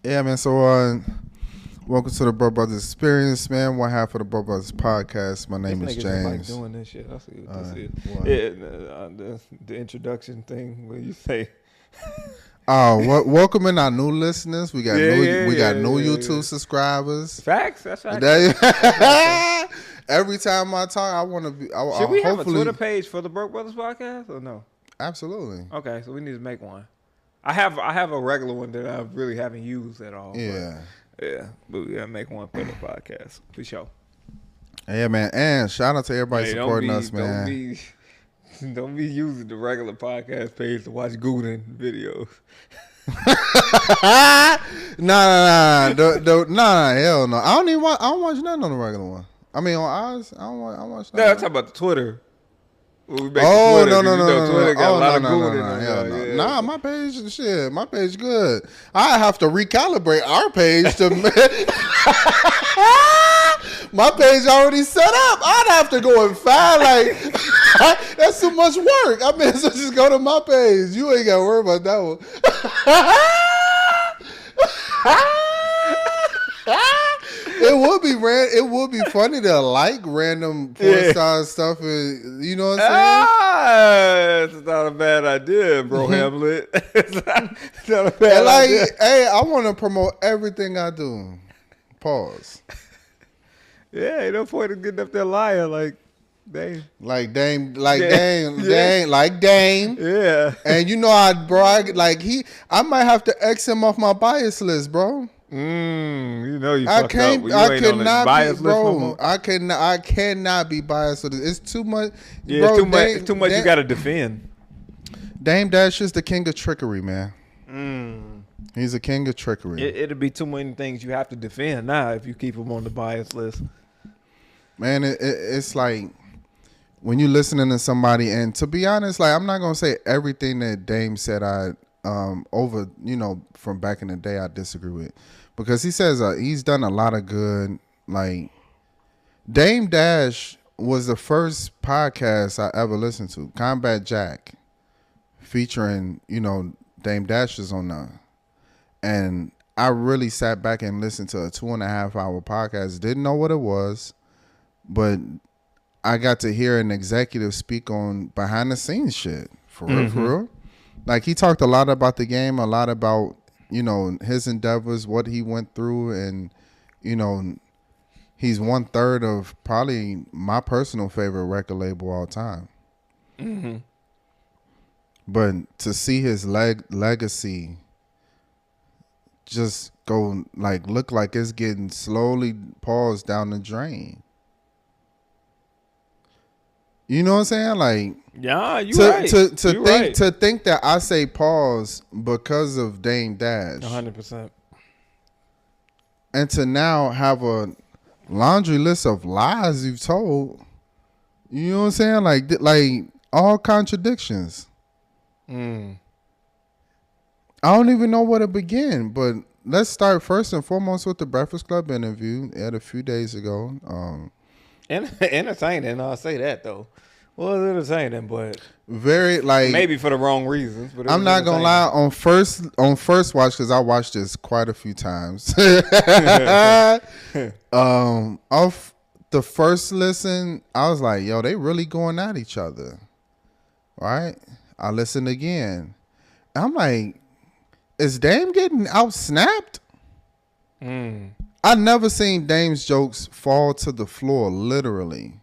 Yeah, man. So, welcome to the Bro Brothers Experience, man. One half of the Bro Brothers podcast. My name is This nigga James. just like doing this shit. I see what this is. What? Yeah, the introduction thing where you say, Welcome in our new listeners. We got new YouTube subscribers. facts. That's right. Every time I talk, I want to be. Should we have a Twitter page for the Broke Brothers podcast or no? Absolutely. Okay, so we need to make one. I have a regular one that I really haven't used at all. Yeah. But we gotta make one for the podcast for sure. Yeah, man. And shout out to everybody supporting us, man. Don't be using the regular podcast page to watch Gooden videos. Nah, hell no. I don't watch nothing on the regular one. I mean, on ours, I don't watch nothing. No, I'm talking about the Twitter. No. Twitter got a lot of Gooden. Nah, my page good. I have to recalibrate our page to. My page already set up. I'd have to go and find that's too much work. I mean, so just go to my page. You ain't got to worry about that one. It would be funny to like random porn star stuff, and you know what I'm saying? It's not a bad idea, bro. Hamlet. It's not a bad idea. Hey, I want to promote everything I do. Pause. Yeah, ain't no point in getting up there lying like Dame. Dame. Yeah. And you know I might have to X him off my bias list, bro. You know you fucked up. You I ain't on the bias list no more. I cannot be biased with it. It's too much. Yeah, bro, it's too much you got to defend. Dame Dash is the king of trickery, man. He's a king of trickery. It'll be too many things you have to defend now if you keep him on the bias list. Man, it's like when you listening to somebody, and to be honest, I'm not gonna say everything that Dame said over, from back in the day I disagree with, because he says he's done a lot of good. Like Dame Dash was the first podcast I ever listened to, Combat Jack, featuring Dame Dash is on there. And I really sat back and listened to a 2.5 hour podcast. Didn't know what it was, but I got to hear an executive speak on behind the scenes shit. For real. Like, he talked a lot about the game, a lot about, his endeavors, what he went through. And, he's 1/3 of probably my personal favorite record label all time. Mm-hmm. But to see his legacy just go look like it's getting slowly paused down the drain. You know what I'm saying? Yeah, right. To think that I say pause because of Dame Dash. 100%. And to now have a laundry list of lies you've told. You know what I'm saying? Like all contradictions. I don't even know where to begin, but let's start first and foremost with the Breakfast Club interview at a few days ago. Entertaining, I'll say that though. Well, it's entertaining, but very maybe for the wrong reasons. But I'm not gonna lie, on first watch, because I watched this quite a few times. Off the first listen, I was like, yo, they really going at each other, right? I listened again. I'm like, is Dame getting out-snapped? I never seen Dame's jokes fall to the floor, literally.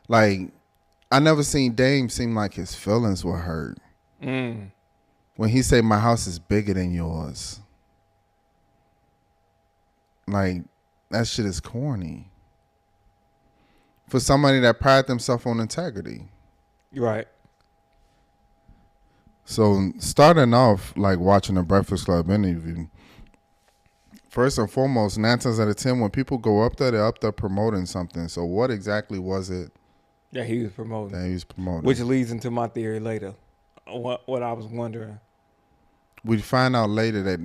I never seen Dame seem like his feelings were hurt. When he say, my house is bigger than yours. That shit is corny. For somebody that pride themselves on integrity. Right. So starting off watching the Breakfast Club interview, first and foremost, 9 times out of 10, when people go up there, they're up there promoting something. So what exactly was it that he was promoting? Which leads into my theory later. What I was wondering. We find out later that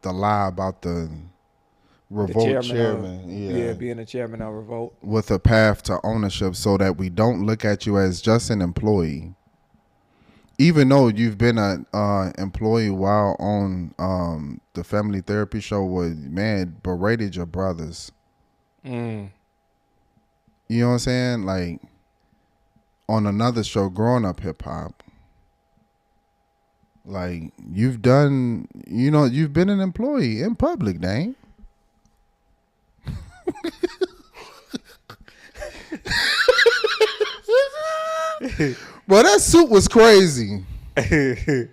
the lie about the Revolt chairman. Being the chairman of Revolt. With a path to ownership so that we don't look at you as just an employee. even though you've been a employee while on the family therapy show, where man berated your brothers. Mm. You know what I'm saying? Like on another show, Growing Up Hip Hop. Like you've done, you've been an employee in public, dang. Bro, that suit was crazy. I didn't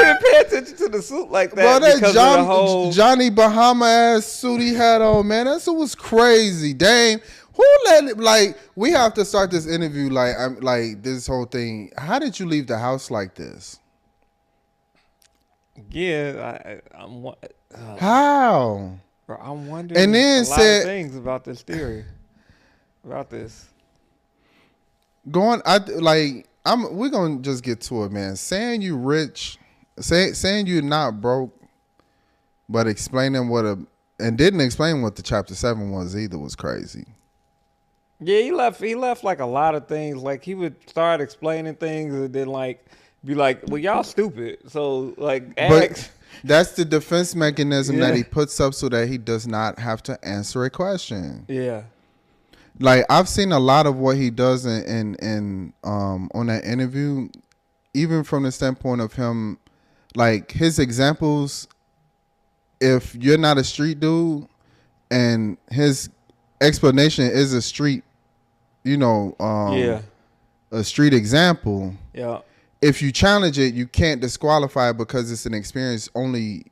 even pay attention to the suit like that. Bro, that because of the whole... Johnny Bahama ass suit he had on, man, that suit was crazy. Dang, who let it? Like, we have to start this interview. Like, I'm like this whole thing. How did you leave the house like this? Yeah, How? Bro, I'm wondering And then a lot of things about this theory. About this. We're gonna just get to it, man. Saying you rich, saying you're not broke, but explaining and didn't explain what the chapter 7 was either was crazy. Yeah, he left like a lot of things. Like he would start explaining things and then like be like, well, y'all stupid. So like But that's the defense mechanism Yeah. that he puts up so that he does not have to answer a question. Yeah. Like I've seen a lot of what he does in on that interview, even from the standpoint of him, like his examples. If you're not a street dude, and his explanation is a street, a street example. Yeah. If you challenge it, you can't disqualify it because it's an experience only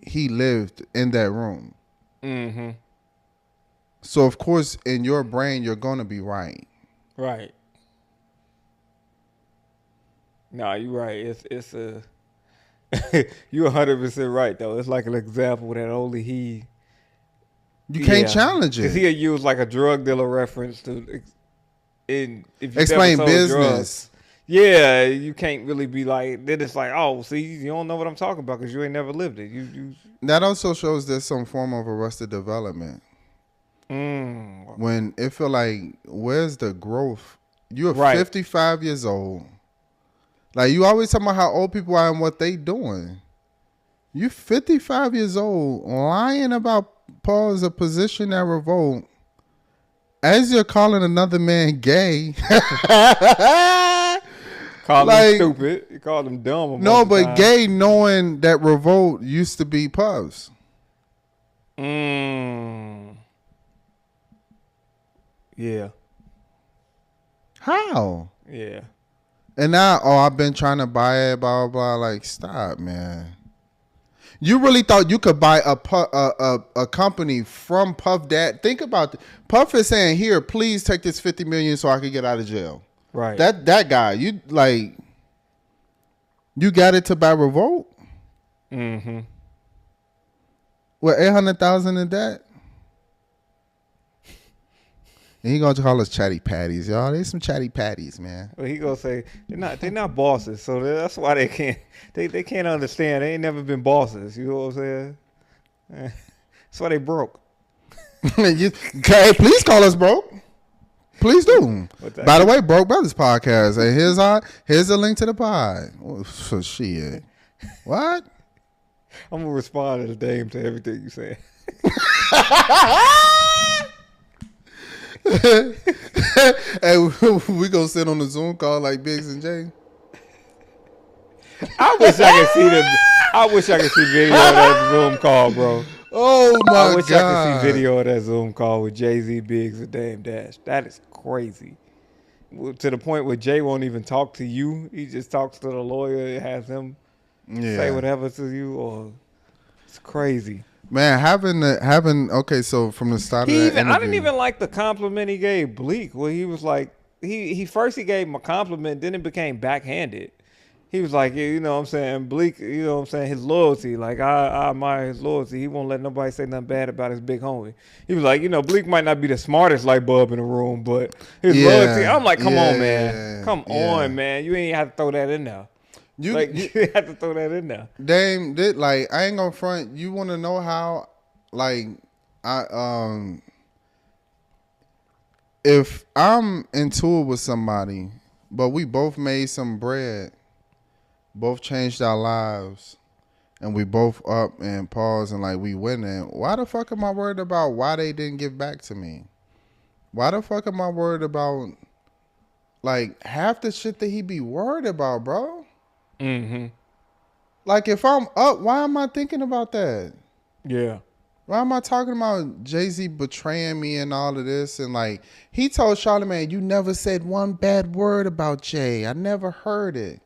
he lived in that room. Mm-hmm. So of course, in your brain, you're gonna be right. Right. No, you're right. It's a you're 100% right though. It's like an example that only he. You can't challenge it. Because he'll use like a drug dealer reference to if you Explain never sold business. drugs. Yeah, you can't really be like. Then it's like, oh, see, you don't know what I'm talking about because you ain't never lived it. You. That also shows there's some form of arrested development. When it feel like, where's the growth? You're 55 years old. Like you always talk about how old people are and what they doing. You 55 years old, lying about pause a position at revolt as you're calling another man gay. Call him stupid. You called him dumb. No, but gay knowing that revolt used to be Puffs. Yeah. How? Yeah. And now, I've been trying to buy it, blah, blah, blah. Like, stop, man. You really thought you could buy a company from Puff Dad? Think about it. Puff is saying, here, please take this $50 million so I can get out of jail. Right. That guy, you got it to buy Revolt? Mm-hmm. What, 800,000 in debt? And he gonna call us chatty patties, y'all. They some chatty patties, man. Well, he gonna say they're not bosses, so that's why they can't understand. They ain't never been bosses. You know what I'm saying? That's why they broke. Okay, please call us broke. Please do. By the way, Broke Brothers podcast. And here's a link to the pod. So shit. What? I'm gonna respond as Dame to everything you say. Hey, we gonna sit on the Zoom call like Biggs and Jay. I wish I could see video of that Zoom call, bro. Oh my God! I wish I could see video of that Zoom call with Jay-Z, Biggs, and Dame Dash. That is crazy. To the point where Jay won't even talk to you. He just talks to the lawyer and has him say whatever to you. It's crazy. Man, okay, so from the start of that interview, I didn't even like the compliment he gave Bleak, where he was like, he first he gave him a compliment, then it became backhanded. He was like, yeah, you know what I'm saying, Bleak, you know what I'm saying, his loyalty, like I admire his loyalty. He won't let nobody say nothing bad about his big homie. He was like, Bleak might not be the smartest light bulb in the room, but his loyalty. I'm like, come on, man. Come on, man. You ain't have to throw that in there. You have to throw that in there. Dame did, like, I ain't gonna front. You want to know how, like, if I'm in tour with somebody, but we both made some bread, both changed our lives, and we both up and pause and like we winning. Why the fuck am I worried about why they didn't give back to me? Why the fuck am I worried about like half the shit that he be worried about, bro? Mm-hmm. Like if I'm up, why am I thinking about that? Yeah. Why am I talking about Jay-Z betraying me and all of this? And like he told Charlamagne, you never said one bad word about Jay. I never heard it.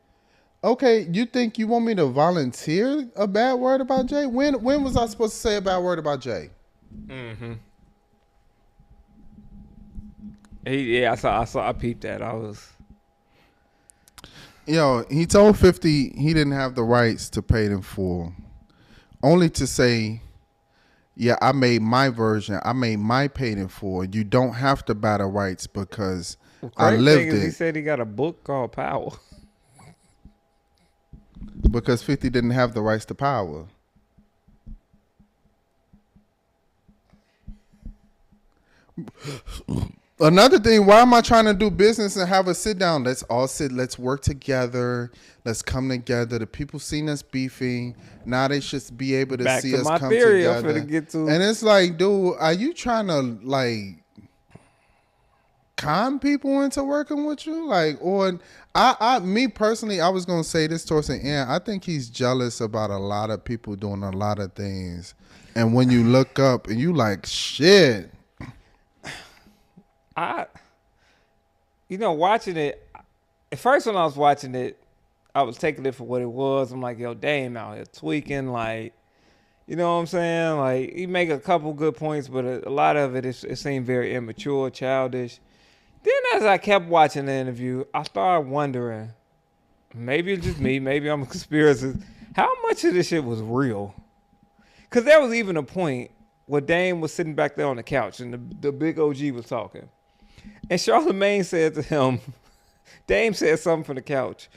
Okay, you think you want me to volunteer a bad word about Jay? When was I supposed to say a bad word about Jay? Mm-hmm. Yeah, I peeped that. I was. Yo, he told 50 he didn't have the rights to pay it in full. Only to say, yeah, I made my version. I made my paid in full. You don't have to buy the rights because I lived it. He said he got a book called Power. Because 50 didn't have the rights to power. Another thing, why am I trying to do business and have a sit down? Let's all sit, let's work together, let's come together. The people seen us beefing. Now they should be able to Back see to us my come theory, together. I'm finna get to. And it's like, dude, are you trying to like con people into working with you? Like, or me personally, I was gonna say this towards the end. I think he's jealous about a lot of people doing a lot of things. And when you look up and you like, shit. Watching it, at first when I was watching it, I was taking it for what it was. I'm like, yo, Dame out here tweaking, like, you know what I'm saying? Like, he make a couple good points, but a lot of it seemed very immature, childish. Then as I kept watching the interview, I started wondering, maybe it's just me, maybe I'm a conspiracist, how much of this shit was real? Because there was even a point where Dame was sitting back there on the couch and the big OG was talking. And Charlamagne said to him, Dame said something from the couch.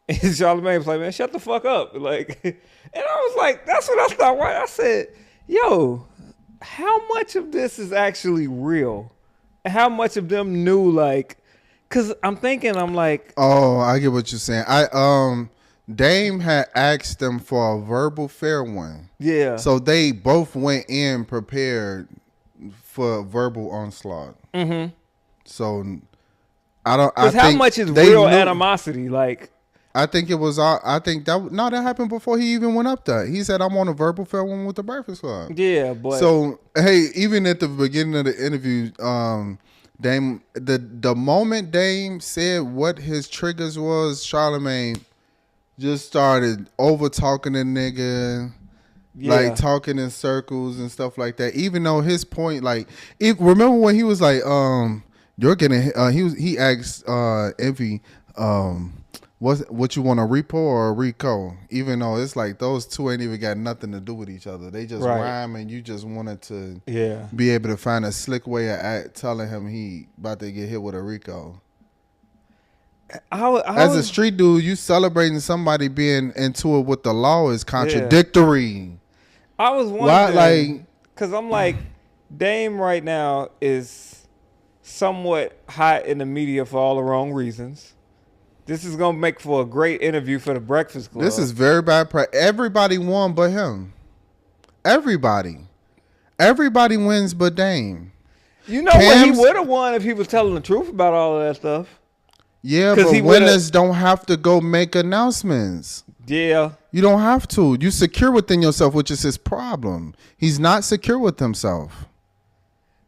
And Charlamagne was like, man, shut the fuck up. Like, and I was like, that's what I thought. Right? I said, yo, how much of this is actually real? And how much of them knew, like, because I'm like. Oh, I get what you're saying. Dame had asked them for a verbal fair one. Yeah. So they both went in prepared for verbal onslaught. Mm-hmm. So I don't. Because how much is real animosity? Like, I think it was. I think that happened before he even went up there. He said, "I'm on a verbal fair one with the Breakfast Club." Yeah, but so hey, even at the beginning of the interview, Dame, the moment Dame said what his triggers was, Charlamagne just started over talking the nigga. Yeah. Like talking in circles and stuff like that. Even though his point, like, remember when he was like, you're getting, he asked Envy, what you want, a repo or a Rico? Even though it's like those two ain't even got nothing to do with each other. They just rhyme, and you just wanted to be able to find a slick way of telling him he about to get hit with a Rico. As a street dude, you celebrating somebody being into it with the law is contradictory. Yeah. I was wondering, because I'm like, Dame right now is somewhat hot in the media for all the wrong reasons. This is going to make for a great interview for the Breakfast Club. This is very bad press. Everybody won but him. Everybody wins but Dame. You know what? He would have won if he was telling the truth about all of that stuff. Yeah, but winners don't have to go make announcements. Yeah. You don't have to. You secure within yourself, which is his problem. He's not secure with himself.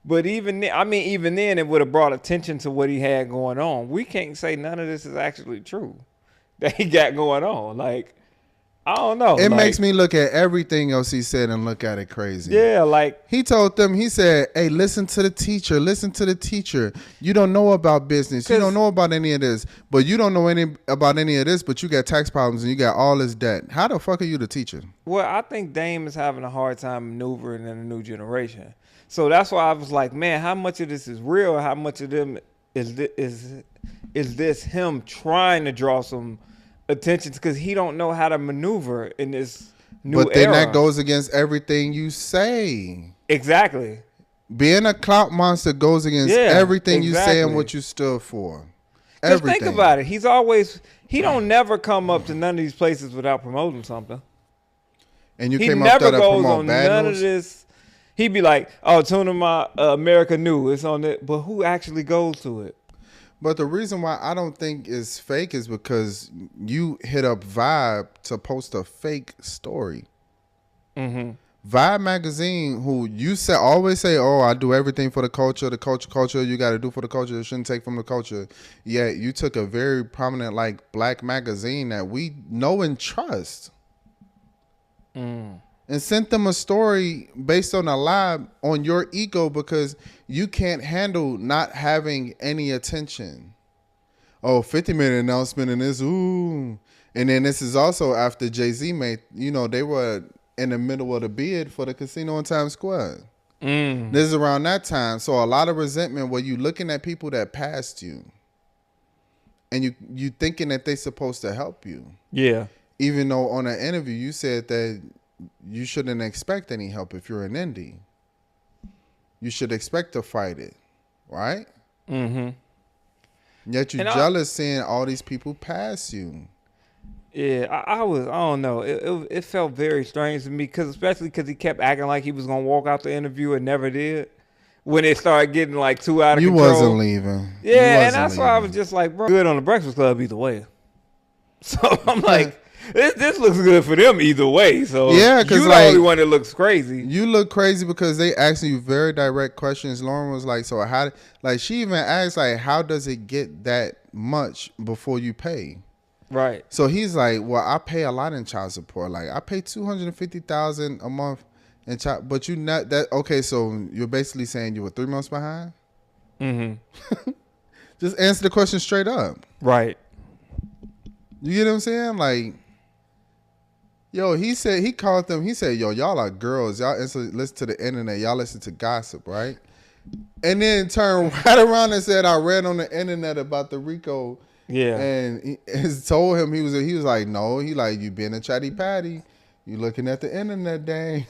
But even then, it would have brought attention to what he had going on. We can't say none of this is actually true that he got going on. Like, I don't know. It makes me look at everything else he said and look at it crazy. Yeah, like. He told them, he said, hey, listen to the teacher. Listen to the teacher. You don't know about business. You don't know about any of this. But you don't know about any of this, but you got tax problems and you got all this debt. How the fuck are you the teacher? Well, I think Dame is having a hard time maneuvering in a new generation. So that's why I was like, man, how much of this is real? How much of them is this him trying to draw some attention, because he don't know how to maneuver in this new era. But then that goes against everything you say. Exactly. Being a clout monster goes against everything you say and what you stood for. Because think Everything. about it. He don't never come up to none of these places without promoting something. And you He came up there never to goes promote on bad none of news. this. He'd be like, "Oh, tune in my America New. It's on it." But who actually goes to it? But the reason why I don't think it's fake is because you hit up Vibe to post a fake story. Mm-hmm. Vibe magazine, who you always say, "Oh, I do everything for the culture. The culture. You got to do for the culture. It shouldn't take from the culture." Yet you took a very prominent, like, black magazine that we know and trust, and sent them a story based on a lie on your ego because you can't handle not having any attention. Oh, 50-minute announcement and this, ooh. And then this is also after Jay-Z made, they were in the middle of the bid for the casino in Times Square. This is around that time. So a lot of resentment where you looking at people that passed you and you thinking that they supposed to help you. Yeah. Even though on an interview you said that you shouldn't expect any help if you're an indie. You should expect to fight it, right? Mm-hmm. Yet you're And jealous seeing all these people pass you. Yeah, I don't know. It felt very strange to me, especially because he kept acting like he was going to walk out the interview and never did. When it started getting like too out of You control. wasn't leaving. Yeah, and that's why I was just like, bro, good on the Breakfast Club either way. So I'm like, this looks good for them either way. So yeah, because you the only one that looks crazy. You look crazy because they asking you very direct questions. Lauren was like, so how, like, she even asked, like, how does it get that much before you pay? Right. So he's like, well, I pay a lot in child support. Like, I pay $250,000 a month in child, but you not that okay. So you're basically saying you were 3 months behind. Mm-hmm. Just answer the question straight up. Right. You get what I'm saying? Like, yo, he called them. He said, yo, y'all are girls. Y'all listen to the internet. Y'all listen to gossip, right? And then turned right around and said, I read on the internet about the Rico. Yeah. And he told him he was like, no. He like, you being a chatty patty. You looking at the internet, dang.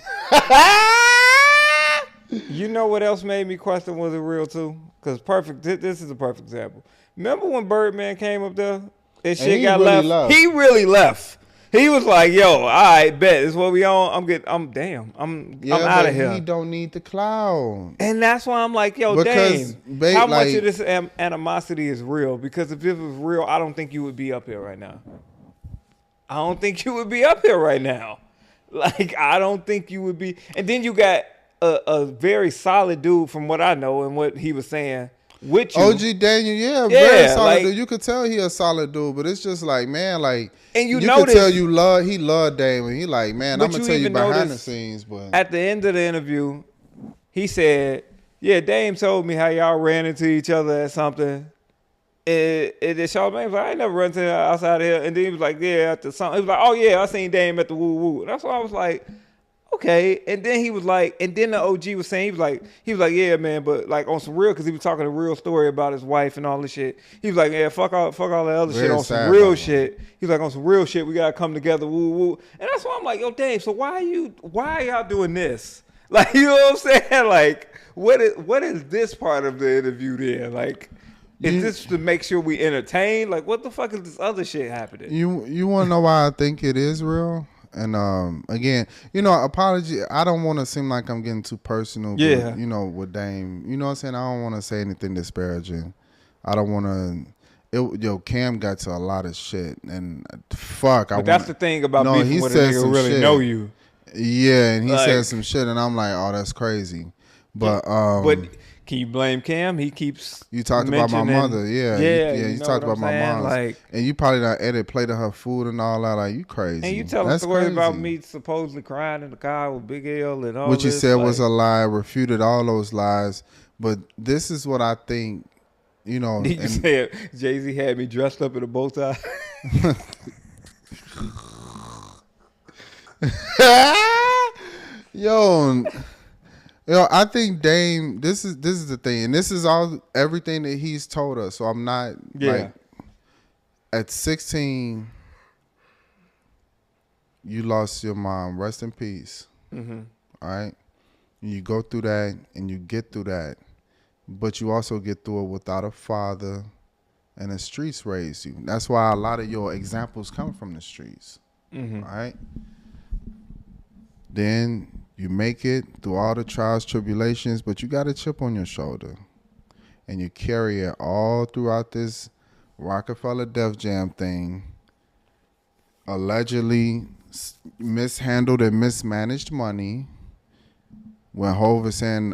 You know what else made me question was it real too? Because this is a perfect example. Remember when Birdman came up there and shit got really left? left? He really left. He was like, "Yo, all right, bet this is what we on. I'm out of here." He don't need the cloud. And that's why I'm like, "Yo, because, damn, how much of this animosity is real? Because if it was real, I don't think you would be up here right now. I don't think you would be up here right now. Like, I don't think you would be. And then you got a very solid dude from what I know and what he was saying with you. OG Daniel, very solid dude. You could tell he a solid dude, but it's just like, man, like, and you could tell he loved Damon. He like, man, I'm gonna tell you behind the scenes, but at the end of the interview, he said, yeah, Dame told me how y'all ran into each other at something. And then Charlamagne was like, I ain't never run to outside of here. And then he was like, yeah, after something. He was like, oh yeah, I seen Dame at the woo woo. That's why I was like, okay. And then he was like, and then the OG was saying, he was like, yeah, man, but like on some real, because he was talking a real story about his wife and all this shit. He was like, yeah, fuck all that other shit on some real shit. He was like, on some real shit, we gotta come together, woo woo. And that's why I'm like, yo, Dave, so why are y'all doing this? Like, you know what I'm saying? Like, what is this part of the interview then? Like, is this to make sure we entertain? Like, what the fuck is this other shit happening? You want to know why I think it is real? And again, apology. I don't want to seem like I'm getting too personal. Yeah. But, with Dame, you know what I'm saying? I don't want to say anything disparaging. I don't want to. Cam got to a lot of shit, and fuck. But that's the thing about beefing with a nigga really shit. know you. Yeah, and he said some shit, and I'm like, oh, that's crazy. But can you blame Cam? He keeps. You talked about my mother, yeah. You talked about my mom, like, and you probably done plate of her food and all that. Like, you crazy. And you tell a story about me supposedly crying in the car with Big L and all. Which you said was like, a lie, refuted all those lies. But this is what I think. You said Jay-Z had me dressed up in a bow tie. Yo, I think Dame. This is the thing, and this is everything that he's told us. So I'm not like at 16, you lost your mom. Rest in peace. Mm-hmm. All right, you go through that, and you get through that, but you also get through it without a father, and the streets raised you. That's why a lot of your examples come from the streets, right? Then you make it through all the trials, tribulations, but you got a chip on your shoulder, and you carry it all throughout this Rockefeller Def Jam thing. Allegedly mishandled and mismanaged money. When Hov is saying,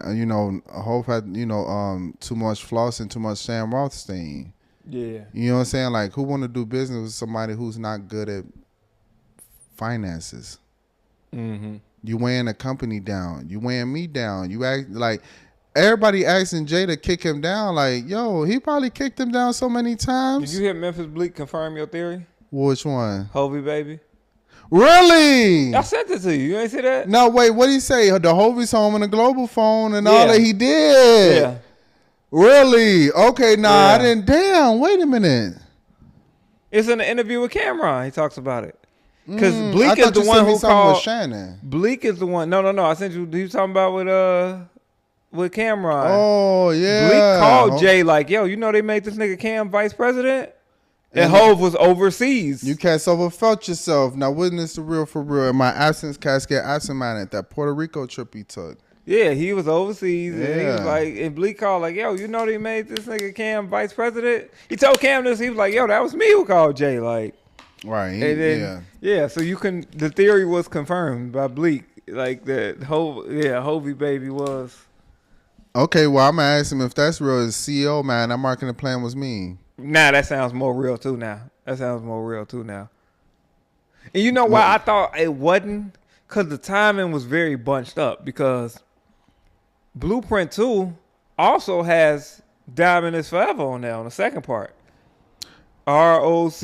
Hov had, too much floss and too much Sam Rothstein. Yeah. You know what I'm saying? Like, who want to do business with somebody who's not good at finances? Mm-hmm. You weighing a company down. You weighing me down. You act like everybody asking Jay to kick him down. Like, yo, he probably kicked him down so many times. Did you hear Memphis Bleak confirm your theory? Which one? Hovey baby. Really? I sent it to you. You ain't see that? No, wait. What did he say? The Hovey's home and the global phone and all that he did. Yeah. Really? Okay. Nah, I didn't. Damn. Wait a minute. It's in the interview with Cameron. He talks about it. Because Bleak I is thought the you one sent me who something called. with Shannon. Bleak is the one. No. I sent you. He was talking about with Cameron. Oh yeah. Bleak called Jay like, yo, you know they made this nigga Cam vice president, and Hov was overseas. You cats overfelt yourself. Now witness the real for real. In my absence, cats get absent minded. That Puerto Rico trip he took. Yeah, he was overseas, and he was Yeah. like, and Bleak called like, yo, you know they made this nigga Cam vice president. He told Cam this. He was like, yo, that was me who called Jay. Like, Right. and then so you can. The theory was confirmed by Bleak, like that. Hovey baby was. Okay, well, I'm going to ask him if that's real. As CEO, man, that marketing plan was me. Nah, that sounds more real too now. And you know why I thought it wasn't? Because the timing was very bunched up. Because Blueprint 2 also has Diamond is Forever on there on the second part. ROC,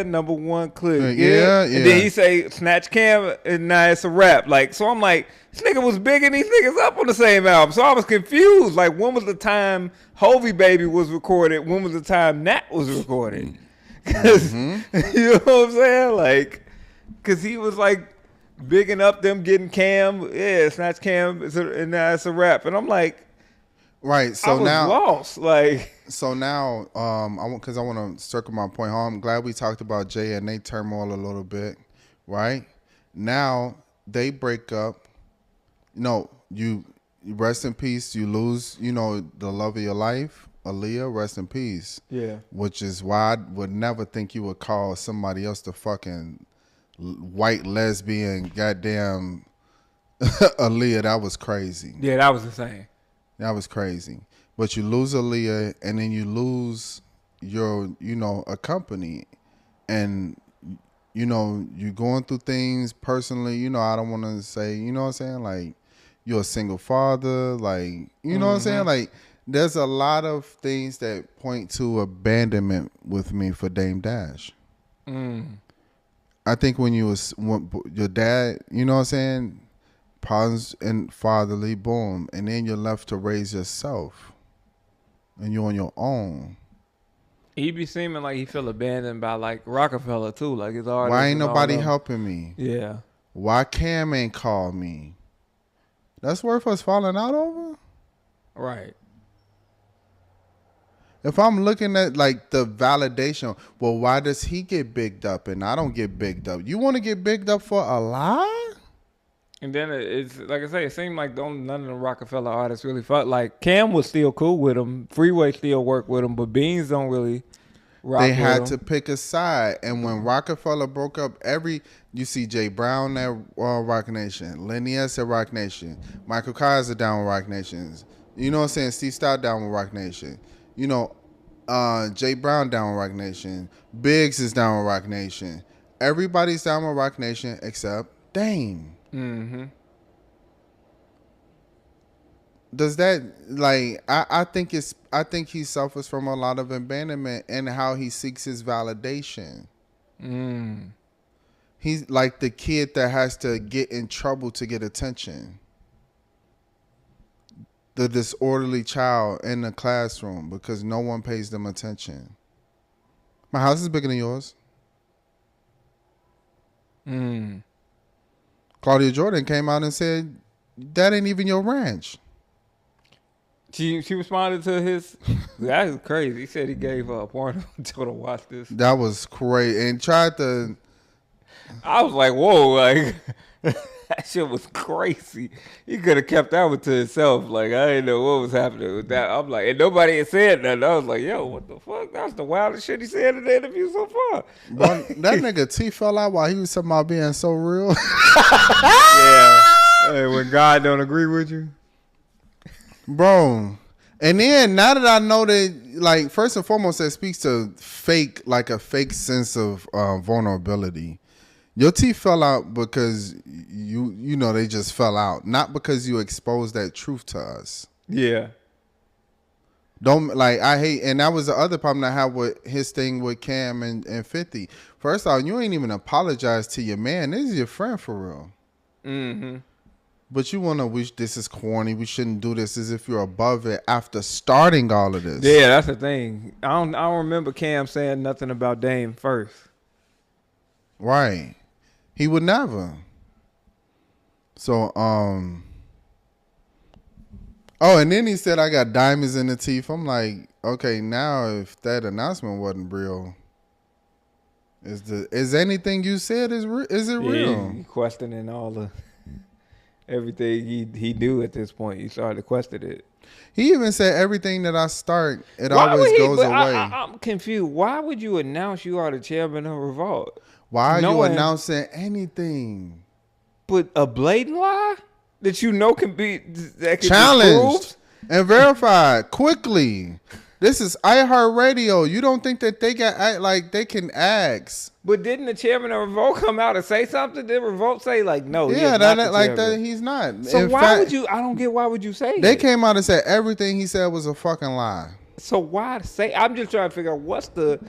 number one click. Yeah. And then he say Snatch Cam, and now it's a rap. Like, so I'm like, this nigga was bigging these niggas up on the same album. So I was confused. Like, when was the time Hovey Baby was recorded? When was the time Nat was recorded? Cause, you know what I'm saying? Like, cause he was like bigging up them getting Cam. Yeah, Snatch Cam, and now it's a rap. And I'm like, right. So I was now lost. Like, so now, because I want to circle my point home. I'm glad we talked about Jay and they turmoil a little bit, right? Now they break up. No, you rest in peace. You lose, the love of your life, Aaliyah. Rest in peace. yeah. Which is why I would never think you would call somebody else the fucking white lesbian goddamn Aaliyah. That was crazy. Yeah, that was insane. That was crazy. But you lose Aaliyah, and then you lose your, a company, and you're going through things personally. I don't want to say, you know what I'm saying, like you're a single father, like you know what I'm saying, like there's a lot of things that point to abandonment with me for Dame Dash. I think when your dad, you know what I'm saying, pause and fatherly, boom, and then you're left to raise yourself. And you're on your own. He be seeming like he feel abandoned by like Rockefeller too. Like his artists. Why ain't nobody helping me? Yeah. Why Cam ain't called me? That's worth us falling out over? Right. If I'm looking at like the validation, well, why does he get bigged up and I don't get bigged up? You want to get bigged up for a lie? And then it's like I say, it seemed like none of the Rockefeller artists really felt like Cam was still cool with him. Freeway still worked with him, but Beans don't really rock They with had him. to pick a side. And when Rockefeller broke up, you see Jay Brown at Rock Nation, Lenny S at Rock Nation, Michael Kaiser down with Rock Nations. You know what I'm saying? Steve Stout down with Rock Nation. Jay Brown down with Rock Nation. Biggs is down with Rock Nation. Everybody's down with Rock Nation except Dame. Mm-hmm. Does that I think he suffers from a lot of abandonment and how he seeks his validation. He's like the kid that has to get in trouble to get attention. The disorderly child in the classroom because no one pays them attention. My house is bigger than yours. Claudia Jordan came out and said, that ain't even your ranch. She responded to his. That is crazy. He said he gave porno to to watch this. That was crazy. And tried to. I was like, whoa, like that shit was crazy. He could have kept that one to himself. Like I didn't know what was happening with that. I'm like, and nobody had said nothing. I was like, yo, what the fuck? That's the wildest shit he said in the interview so far. Bro, that nigga T fell out while he was talking about being so real. Yeah. Hey, when God don't agree with you. Bro. And then now that I know that, like, first and foremost, that speaks to fake, like a fake sense of vulnerability. Your teeth fell out because you know they just fell out, not because you exposed that truth to us. Yeah. Don't like I hate, and that was the other problem I had with his thing with Cam and 50. First off, you ain't even apologize to your man. This is your friend for real. Mm-hmm. But you want to wish this is corny. We shouldn't do this as if you're above it after starting all of this. Yeah, that's the thing. I don't remember Cam saying nothing about Dame first. Right. He would never. So, oh, and then he said, I got diamonds in the teeth. I'm like, okay, now if that announcement wasn't real, is anything you said is it real? He questioning all the everything he knew at this point. He started to question it. He even said everything that I start, it always goes away. I'm confused. Why would you announce you are the chairman of Revolt? Why are you announcing anything? But a blatant lie that you know can be challenged and verified quickly. This is iHeartRadio. You don't think that they got like they can ask? But didn't the chairman of Revolt come out and say something? Did Revolt say like no? Yeah, that like that. He's not. So why would you? I don't get why would you say they that? came out and said everything he said was a fucking lie. So why say? I'm just trying to figure out what's the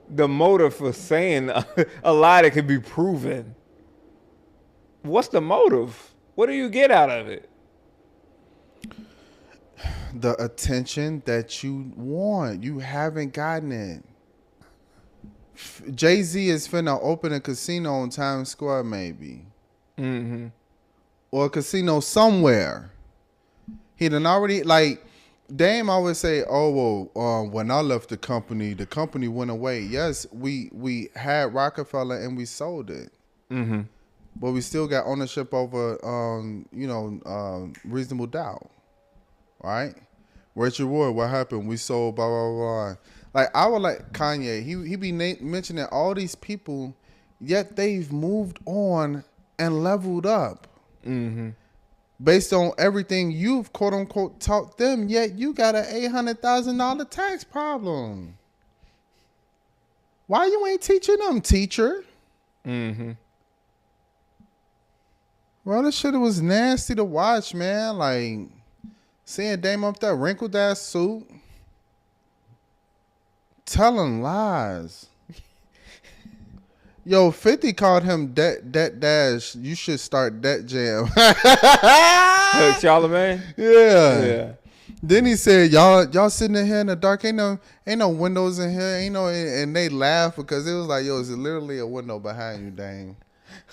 motive for saying a lie that can be proven. What's the motive? What do you get out of it? The attention that you want. You haven't gotten it. Jay-Z is finna open a casino in Times Square, maybe. Mm-hmm. Or a casino somewhere. He done already, like, Dame always say, oh, well, when I left the company went away. Yes, we had Rockefeller and we sold it. Mm-hmm. But we still got ownership over, reasonable doubt. Right? Richard Ward, what happened? We sold blah, blah, blah. Like, I would like Kanye. He be mentioning all these people, yet they've moved on and leveled up. Mm-hmm. Based on everything you've, quote, unquote, taught them, yet you got an $800,000 tax problem. Why you ain't teaching them, teacher? Mm-hmm. Well, this shit was nasty to watch, man. Like, seeing Dame up there, wrinkled ass suit, telling lies. Yo, 50 called him Debt Dash. You should start that jam. Charlamagne? Yeah. Then he said, y'all sitting in here in the dark. Ain't no windows in here. Ain't no, and they laugh because it was like, yo, it's literally a window behind you, dang.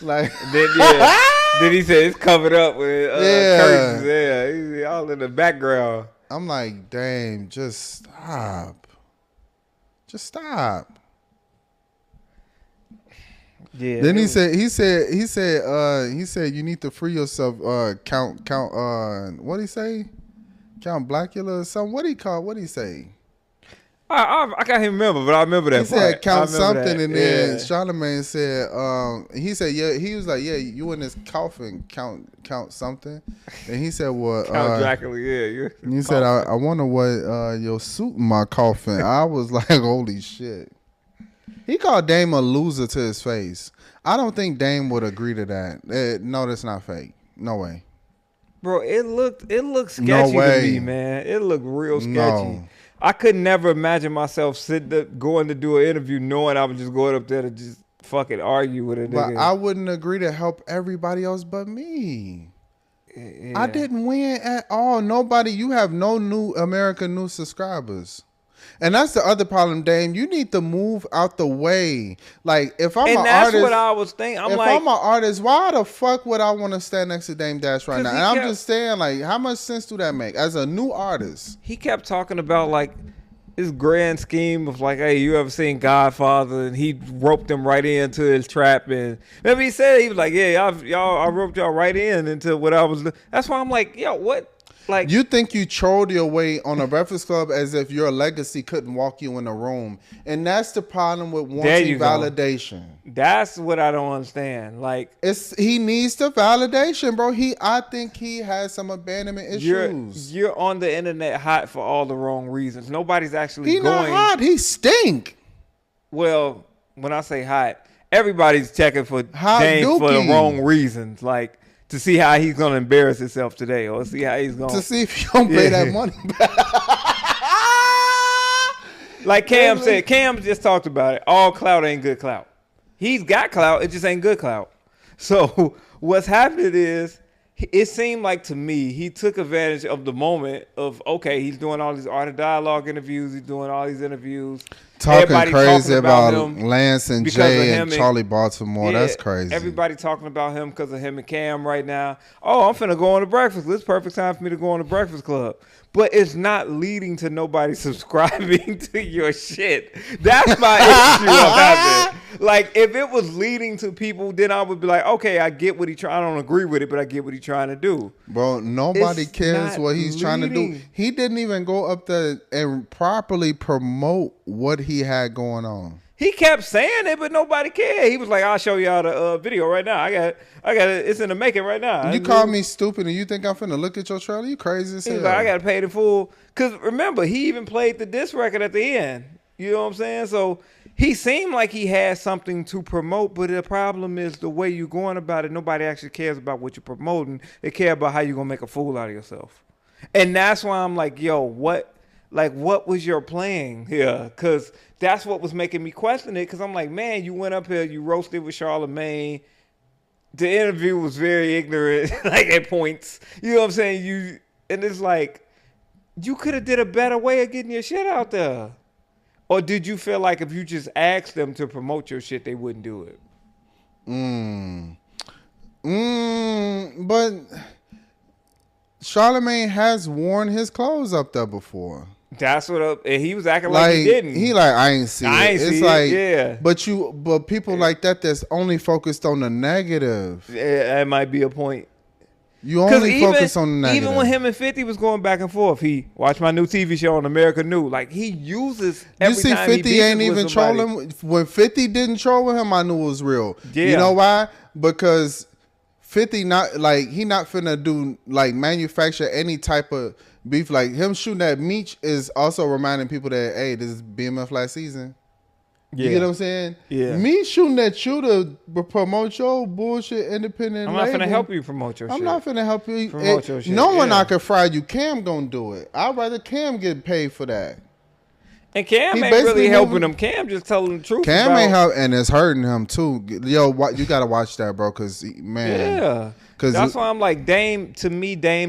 Like, Then he said it's covered up with curtains. Yeah, he's all in the background. I'm like, damn, just stop. Just stop. Yeah. Then he said you need to free yourself. Count. What did he say? Count Blackula or something. What did he say? I can't even remember, but I remember that. He said count something, that. and then Charlamagne said, he said, yeah, he was like, yeah, you in this coffin, count something, and he said, well, Count Dracula, yeah. He said, I wonder what your suit in my coffin. I was like, holy shit. He called Dame a loser to his face. I don't think Dame would agree to that. No, that's not fake. No way. Bro, it looked sketchy to me, man. It looked real sketchy. No. I could never imagine myself going to do an interview knowing I was just going up there to just fucking argue with a nigga. But I wouldn't agree to help everybody else but me. Yeah. I didn't win at all. Nobody. You have no new American new subscribers. And that's the other problem, Dame. You need to move out the way. Like, if I'm And an that's artist, what I was thinking. I'm if like, I'm an artist, why the fuck would I want to stand next to Dame Dash right 'cause now? he And I'm kept- just saying, like, how much sense do that make as a new artist? he kept talking about like his grand scheme of like, hey, you ever seen Godfather? And he roped them right into his trap. And remember he said, he was like, yeah, I roped y'all right into what I was. That's why I'm like, yo, what? Like, You think you trolled your way on a Breakfast Club as if your legacy couldn't walk you in a room, and that's the problem with There wanting you go. validation. that's what I don't understand. Like, He needs the validation, bro. I think he has some abandonment issues. you're on the internet hot for all the wrong reasons. Nobody's actually He going. not hot. He stink. Well, when I say hot, everybody's checking for Hot Dame for the dookie. wrong reasons. Like, to see how he's gonna embarrass himself today, or see how he's gonna To see if you don't pay Yeah. that money back. Like Cam said, Cam just talked about it. All clout ain't good clout. He's got clout, it just ain't good clout. So what's happening is, it seemed like to me he took advantage of the moment of, okay, he's doing all these art of dialogue interviews, he's doing all these interviews, Talking Everybody crazy talking about him Lance and because of Jay him and and- Charlie Baltimore. Yeah, That's crazy. Everybody talking about him because of him and Cam right now. Oh, I'm finna go on the Breakfast Club. It's perfect time for me to go on the Breakfast Club. But it's not leading to nobody subscribing to your shit. That's my issue of having. Like, if it was leading to people, then I would be like, okay, I get what he trying. I don't agree with it, but I get what he's trying to do. Bro, nobody It's cares not what he's trying to do. leading. He didn't even go up there and properly promote what he had going on. He kept saying it, but nobody cared. He was like, "I'll show y'all the video right now. I got it. It's in the making right now." You call me stupid and you think I'm finna look at your trailer? You crazy as He hell. was like, "I got to pay the full." Because remember, he even played the diss record at the end. You know what I'm saying? So he seemed like he had something to promote, but the problem is the way you're going about it. Nobody actually cares about what you're promoting. They care about how you're gonna make a fool out of yourself. And that's why I'm like, yo, what was your plan here? Because that's what was making me question it. Because I'm like, man, you went up here, you roasted with Charlamagne. The interview was very ignorant, like at points. You know what I'm saying? And it's like, you could have did a better way of getting your shit out there. Or did you feel like if you just asked them to promote your shit, they wouldn't do it? But Charlamagne has worn his clothes up there before. That's and he was acting like he didn't. He like, I ain't see I it. ain't It's see like, it, yeah. But people like that's only focused on the negative. Yeah, that might be a point. You only focus on the negative. Even when him and 50 was going back and forth, he watched my new TV show on America New. Like, he uses every You see, time 50 he ain't beefs with even somebody. trolling. When 50 didn't troll with him, I knew it was real. Yeah. You know why? Because 50 he not finna do like manufacture any type of beef. Like him shooting at Meech is also reminding people that, hey, this is BMF last season. Yeah. You get what I'm saying? Yeah. Me shooting at you to promote your bullshit independent I'm not label. finna help you promote your shit. I'm not finna help you. Promote your shit, Knowing yeah. I can fry you, Cam gonna do it. I'd rather Cam get paid for that. And Cam He ain't basically really helping moving- him. Cam just telling the truth. Cam about, ain't help, and it's hurting him too. Yo, you gotta watch that, bro, because man, Yeah. 'Cause That's why I'm like, Dame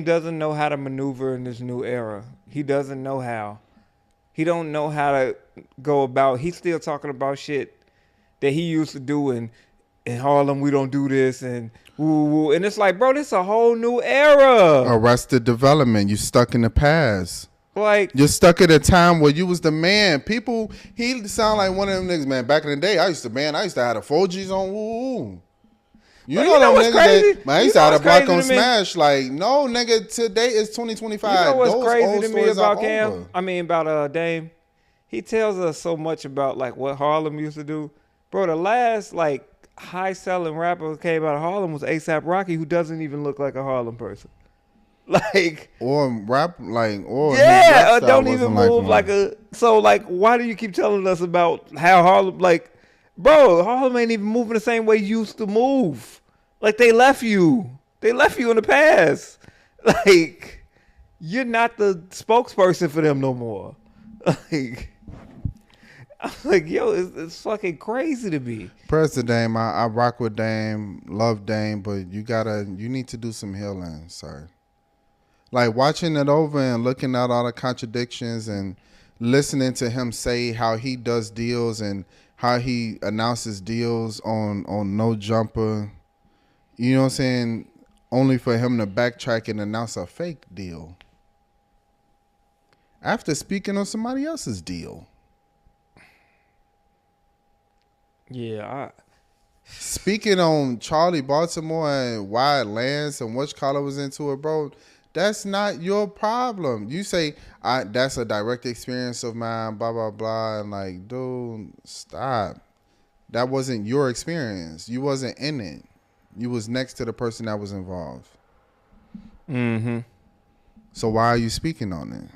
doesn't know how to maneuver in this new era. He doesn't know how. He don't know how to go about. He's still talking about shit that he used to do in Harlem. We don't do this and woo woo. And it's like, bro, this a whole new era. Arrested Development. You stuck in the past. Like, You're stuck at a time where you was the man. People, he sound like one of them niggas, man. Back in the day, I used to have the 4Gs on woo woo. You But know you know them what's niggas crazy? that, man, I You used to know have a what's block crazy on to me? Smash. Like, no, nigga, today is 2025. you know what's Those crazy old to me stories about are Cam? over. I mean, about Dame. He tells us so much about like what Harlem used to do. Bro, the last like high selling rapper who came out of Harlem was ASAP Rocky, who doesn't even look like a Harlem person. Like, Or rap, like, or yeah, his rap or style don't even wasn't move one. like a. So like, why do you keep telling us about how Harlem? Like, bro, Harlem ain't even moving the same way you used to move. Like, they left you. They left you in the past. Like, you're not the spokesperson for them no more. Like, I'm like, yo, it's fucking crazy to me. Press to Dame. I rock with Dame, love Dame, but you need to do some healing, sir. Like watching it over and looking at all the contradictions and listening to him say how he does deals and how he announces deals on No Jumper. You know what I'm saying? Only for him to backtrack and announce a fake deal after speaking on somebody else's deal. Yeah, Speaking on Charlie Baltimore and why Lance and which color was into it, bro, that's not your problem. You say, that's a direct experience of mine, blah, blah, blah. And like, dude, stop. That wasn't your experience. You wasn't in it. You was next to the person that was involved. Mm-hmm. So why are you speaking on it?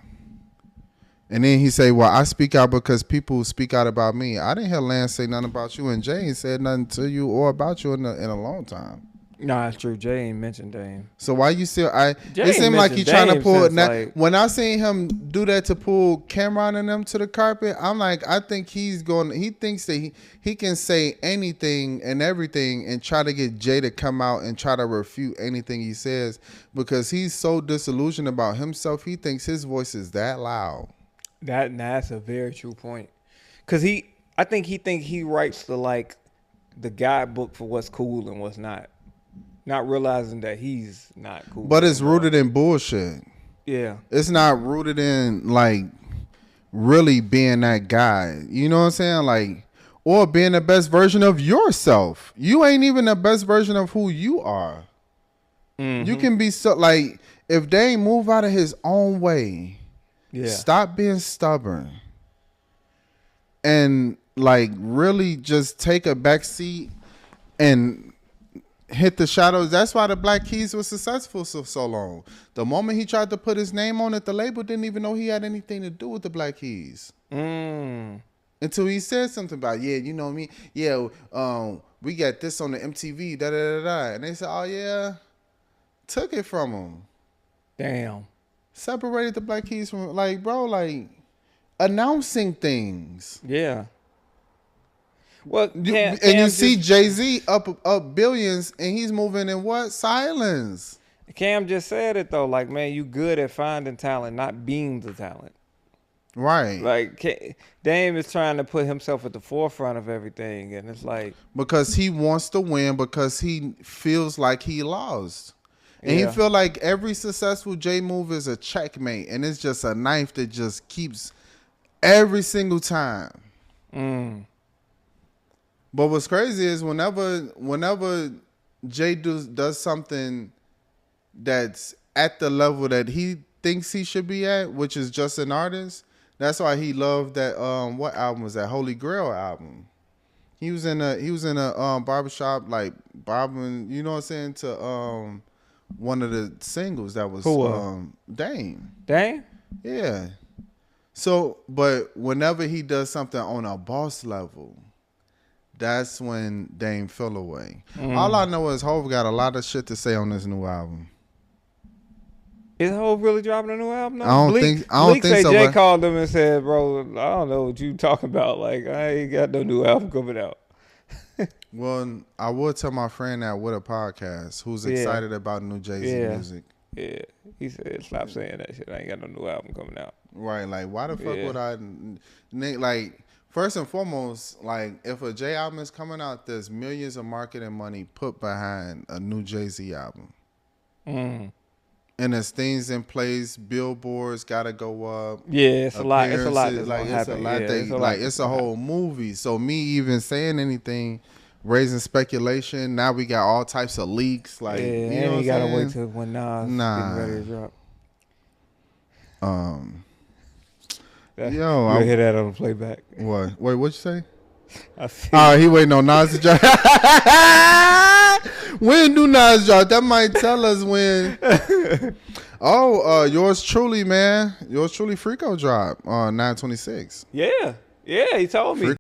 And then he say, well, I speak out because people speak out about me. I didn't hear Lance say nothing about you, and Jay ain't said nothing to you or about you in a long time. Nah, it's true. Jay ain't mentioned Dame. So why you still? Jay It seemed like you mentioned trying to Dame pull. since, Now, like- when I seen him do that to pull Cameron and them to the carpet, I'm like, I think he's going. He thinks that he can say anything and everything and try to get Jay to come out and try to refute anything he says because he's so disillusioned about himself. He thinks his voice is that loud. That's a very true point. Cause I think he writes the guidebook for what's cool and what's not realizing that he's not cool. But it's rooted in bullshit. Yeah. It's not rooted in like really being that guy. You know what I'm saying? Like, or being the best version of yourself. You ain't even the best version of who you are. Mm-hmm. You can be so like if they move out of his own way. Yeah. Stop being stubborn. And like really just take a back seat and hit the shadows. That's why the Black Keys was successful so long. The moment he tried to put his name on it, the label didn't even know he had anything to do with the Black Keys. Until he said something about, yeah, you know me, yeah, we got this on the MTV, da da da da, and they said, oh yeah, took it from him. Damn. Separated the Black Keys from, like, bro, like announcing things. Yeah. Well, you see Jay-Z up billions and he's moving in what? Silence. Cam just said it though. Like, man, you good at finding talent, not being the talent. Right. Like, Dame is trying to put himself at the forefront of everything, and it's like because he wants to win because he feels like he lost. And Yeah. he feel like every successful J move is a checkmate, and it's just a knife that just keeps every single time. But what's crazy is whenever Jay does something that's at the level that he thinks he should be at, which is just an artist, that's why he loved that what album was that? Holy Grail album. He was in a barbershop like bobbing, you know what I'm saying, to one of the singles that was Dame. Dame? Yeah. So, but whenever he does something on a boss level, that's when Dame fell away. All I know is Hov got a lot of shit to say on this new album. Is Hov really dropping a new album? No? I don't think say so. Jay But called him and said, "Bro, I don't know what you talking about. Like, I ain't got no new album coming out." well, I would tell my friend that with a podcast who's excited about new Jay-Z music. Yeah, he said, "Stop saying that shit. I ain't got no new album coming out." Right? Like, why the fuck would I? Like, first and foremost, like, if a Jay album is coming out, there's millions of marketing money put behind a new Jay-Z album. And there's things in place. Billboards gotta go up. Yeah, it's a lot. It's a lot. It's a whole movie. So me even saying anything, raising speculation. Now we got all types of leaks. Like, you know and what you gotta I'm wait saying? till when Nas getting ready to drop. Yo, you'll hear that on the playback. What? Wait, what'd you say? I see. He waiting on Nas to drop. When do Nas drop? That might tell us when. Yours truly, man. Yours truly, Freako drop on 9/26. Yeah, he told me.